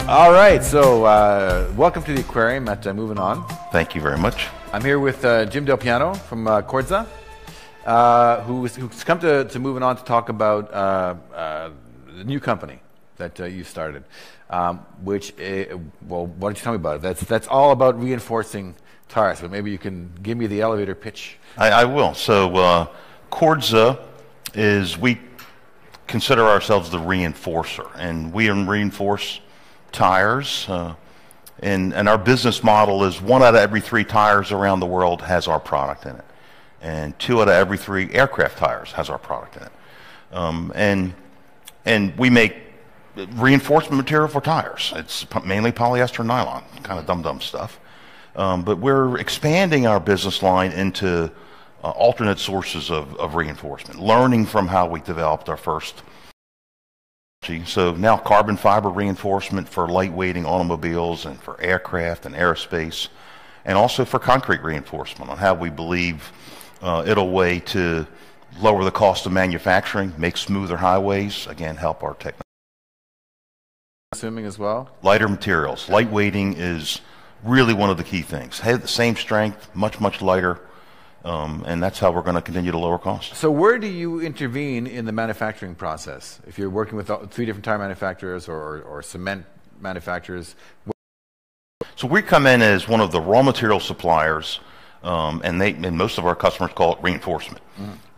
All right, so welcome to the aquarium at Movin'On. Thank you very much. I'm here with Jim Delpiano from Kordsa, who's come to Movin'On to talk about the new company that you started, well, why don't you tell me about it? That's all about reinforcing tires, but maybe you can give me the elevator pitch. I will. So Kordsa we consider ourselves the reinforcer, and we reinforce tires, and our business model is 1 out of every 3 tires around the world has our product in it, and 2 out of every 3 aircraft tires has our product in it, and we make reinforcement material for tires. It's mainly polyester and nylon, kind of dumb stuff, but we're expanding our business line into alternate sources of reinforcement, learning from how we developed our first. So now carbon fiber reinforcement for lightweighting automobiles and for aircraft and aerospace, and also for concrete reinforcement on how we believe it'll weigh to lower the cost of manufacturing, make smoother highways, again, help our technology. Assuming as well? Lighter materials. Lightweighting is really one of the key things. Have the same strength, much lighter. And that's how we're going to continue to lower costs. So where do you intervene in the manufacturing process? If you're working with 3 different tire manufacturers or cement manufacturers? So we come in as one of the raw material suppliers, and most of our customers call it reinforcement.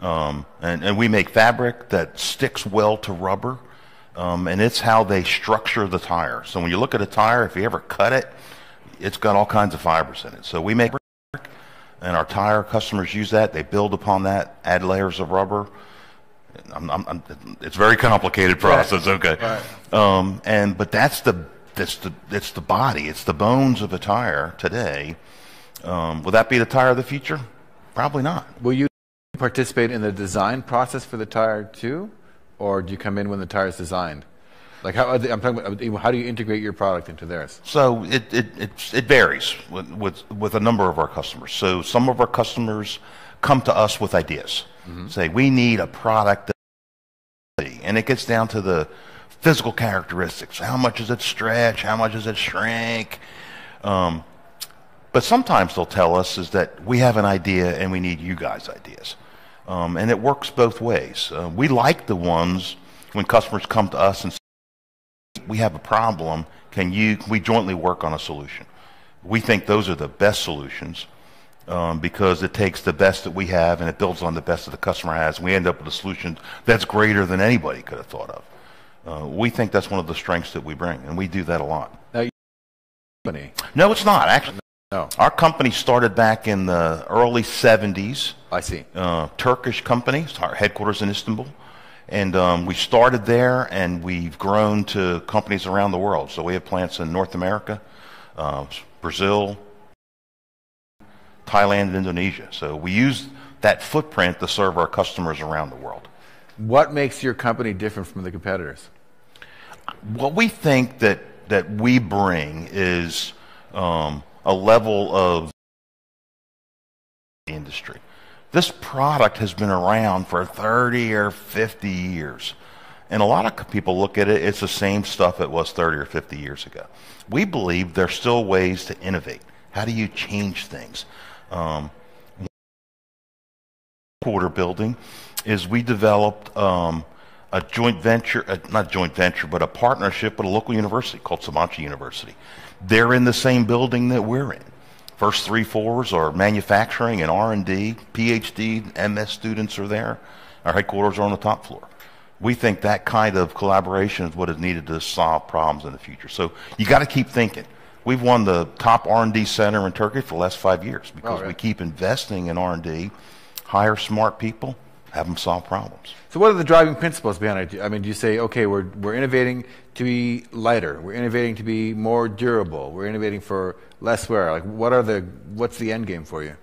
And we make fabric that sticks well to rubber, and it's how they structure the tire. So when you look at a tire, if you ever cut it, it's got all kinds of fibers in it. So we make, and our tire customers use that. They build upon that, add layers of rubber. It's a very complicated process. Right. Okay, right. But it's the body. It's the bones of a tire today. Will that be the tire of the future? Probably not. Will you participate in the design process for the tire too, or do you come in when the tire is designed? Like how I'm talking about, how do you integrate your product into theirs? So it varies with a number of our customers. So some of our customers come to us with ideas. Say we need a product and it gets down to the physical characteristics. How much does it stretch? How much does it shrink? But sometimes they'll tell us is that we have an idea and we need you guys' ideas. And it works both ways. We like the ones when customers come to us and say, we have a problem, can we jointly work on a solution? We think those are the best solutions because it takes the best that we have and it builds on the best that the customer has, and we end up with a solution that's greater than anybody could have thought of. We think that's one of the strengths that we bring, and we do that a lot. Now, company? No, it's not, actually. No. Our company started back in the early 70s. I see. Turkish company, our headquarters in Istanbul. And we started there, and we've grown to companies around the world. So we have plants in North America, Brazil, Thailand, and Indonesia. So we use that footprint to serve our customers around the world. What makes your company different from the competitors? What we think that we bring is a level of the industry. This product has been around for 30 or 50 years. And a lot of people look at it, it's the same stuff it was 30 or 50 years ago. We believe there's still ways to innovate. How do you change things? Quarter building is we developed a joint venture, not joint venture, but a partnership with a local university called Sabancı University. They're in the same building that we're in. First 3 floors are manufacturing and R&D, PhD, MS students are there. Our headquarters are on the top floor. We think that kind of collaboration is what is needed to solve problems in the future. So you got to keep thinking. We've won the top R&D center in Turkey for the last 5 years because we keep investing in R&D, hire smart people, have them solve problems. So what are the driving principles behind it? I mean, do you say, okay, we're innovating to be lighter, we're innovating to be more durable, we're innovating for less wear? Like, what's the end game for you?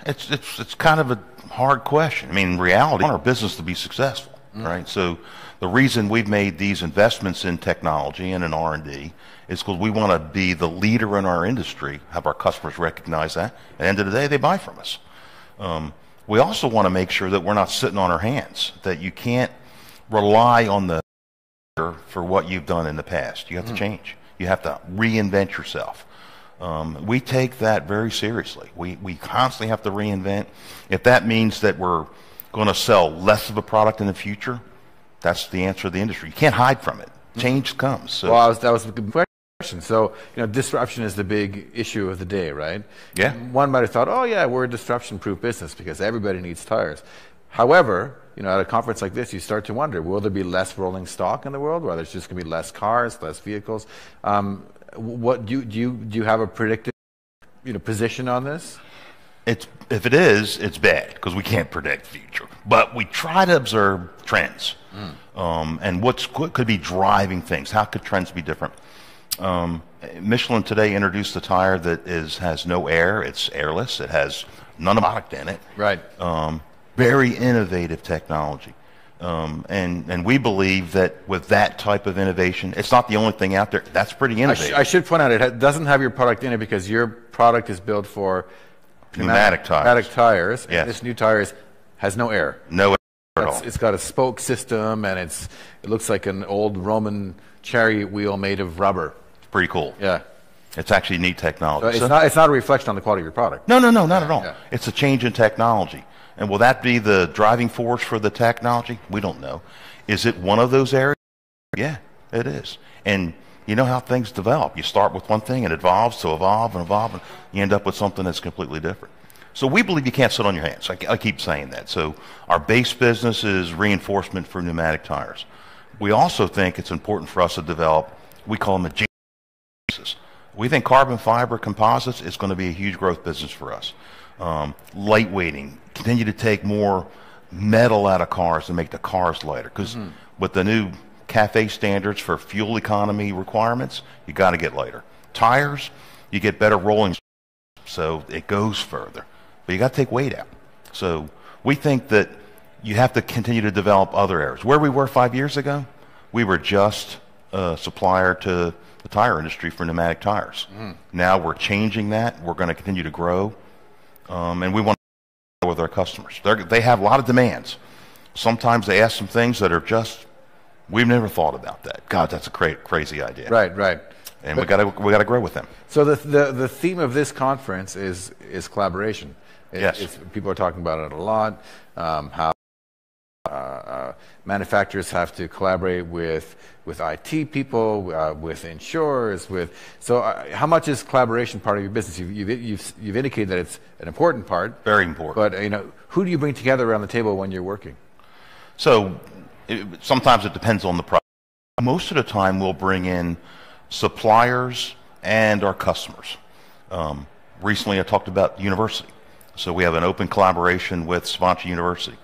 It's kind of a hard question. I mean, in reality, we want our business to be successful, right? So the reason we've made these investments in technology and in R&D is because we want to be the leader in our industry, have our customers recognize that. At the end of the day, they buy from us. We also want to make sure that we're not sitting on our hands, that you can't rely on the for what you've done in the past. You have to change. You have to reinvent yourself. We take that very seriously. We constantly have to reinvent. If that means that we're going to sell less of a product in the future, that's the answer of the industry. You can't hide from it. Change comes. So. Well, that was a good question. So, disruption is the big issue of the day, right? Yeah. One might have thought, oh, yeah, we're a disruption-proof business because everybody needs tires. However, at a conference like this, you start to wonder, will there be less rolling stock in the world? Or there's just going to be less cars, less vehicles? What do you have a predictive, position on this? If it is, it's bad because we can't predict the future. But we try to observe trends and what could be driving things. How could trends be different? Michelin today introduced a tire that has no air. It's airless. It has none of the product in it. Right. Very innovative technology. And we believe that with that type of innovation, it's not the only thing out there. That's pretty innovative. I should point out, it doesn't have your product in it because your product is built for pneumatic tires. Pneumatic tires. Yes. And this new tire has no air. No air at all. It's got a spoke system, and it looks like an old Roman chariot wheel made of rubber. It's pretty cool. Yeah. It's actually neat technology. So it's not a reflection on the quality of your product. No, not at all. Yeah. It's a change in technology. And will that be the driving force for the technology? We don't know. Is it one of those areas? Yeah, it is. And you know how things develop. You start with one thing and it evolves to evolve and evolve, and you end up with something that's completely different. So we believe you can't sit on your hands. I keep saying that. So our base business is reinforcement for pneumatic tires. We also think it's important for us to develop, we call them adjacent businesses. We think carbon fiber composites is going to be a huge growth business for us. Lightweighting, continue to take more metal out of cars and make the cars lighter. Because with the new CAFE standards for fuel economy requirements, you got to get lighter. Tires, you get better rolling, so it goes further. But you got to take weight out. So we think that you have to continue to develop other areas. Where we were 5 years ago, we were just a supplier to the tire industry for pneumatic tires. Now we're changing that. We're going to continue to grow. And we want to with our customers. They have a lot of demands. Sometimes they ask some things that are just, we've never thought about that. God, that's a crazy idea. Right. And we got to grow with them. So the theme of this conference is collaboration. Yes. People are talking about it a lot. How manufacturers have to collaborate with IT people, with insurers, so how much is collaboration part of your business? You've indicated that it's an important part. Very important. But who do you bring together around the table when you're working? So sometimes it depends on the product. Most of the time we'll bring in suppliers and our customers. Recently I talked about university. So we have an open collaboration with Svancha University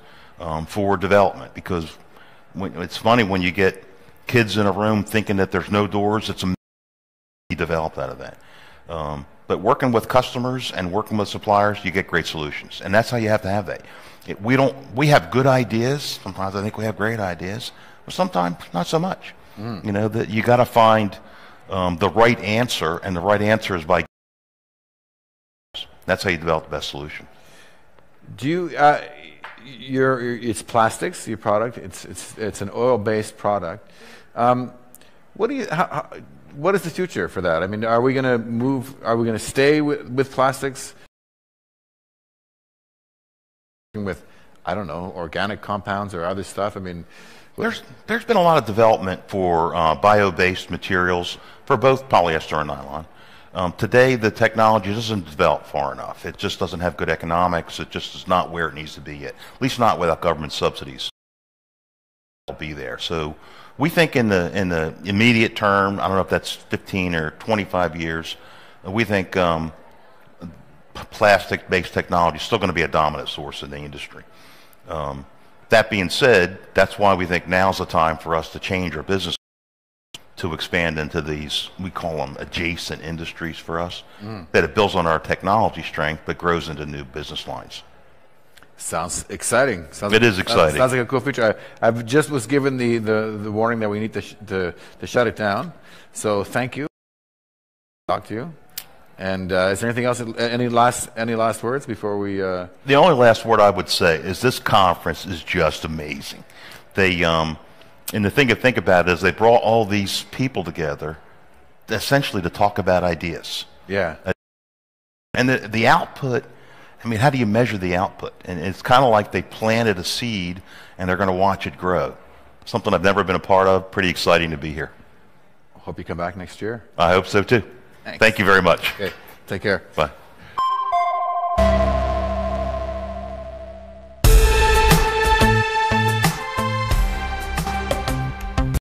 for development, because it's funny when you get kids in a room thinking that there's no doors. It's amazing you develop out of that. But working with customers and working with suppliers, you get great solutions, and that's how you have to have that. We have good ideas. Sometimes I think we have great ideas, but sometimes not so much. That you got to find the right answer, and the right answer is by. That's how you develop the best solution. Do you? It's plastics. Your product. It's an oil-based product. What is the future for that? I mean, are we going to move? Are we going to stay with plastics? With, I don't know, organic compounds or other stuff. I mean, there's been a lot of development for bio-based materials for both polyester and nylon. Today, the technology doesn't develop far enough. It just doesn't have good economics. It just is not where it needs to be yet, at least not without government subsidies. It'll be there. So we think in the immediate term, I don't know if that's 15 or 25 years, we think plastic-based technology is still going to be a dominant source in the industry. That being said, that's why we think now's the time for us to change our business to expand into these, we call them adjacent industries for us, that it builds on our technology strength but grows into new business lines. Sounds exciting. It is exciting. Sounds like a cool feature. I just was given the warning that we need to shut it down. So thank you. Talk to you. And is there anything else? Any last words before we? The only last word I would say is this conference is just amazing. And the thing to think about is they brought all these people together essentially to talk about ideas. Yeah. And the output, I mean, how do you measure the output? And it's kind of like they planted a seed and they're going to watch it grow. Something I've never been a part of. Pretty exciting to be here. Hope you come back next year. I hope so too. Thanks. Thank you very much. Okay. Take care. Bye.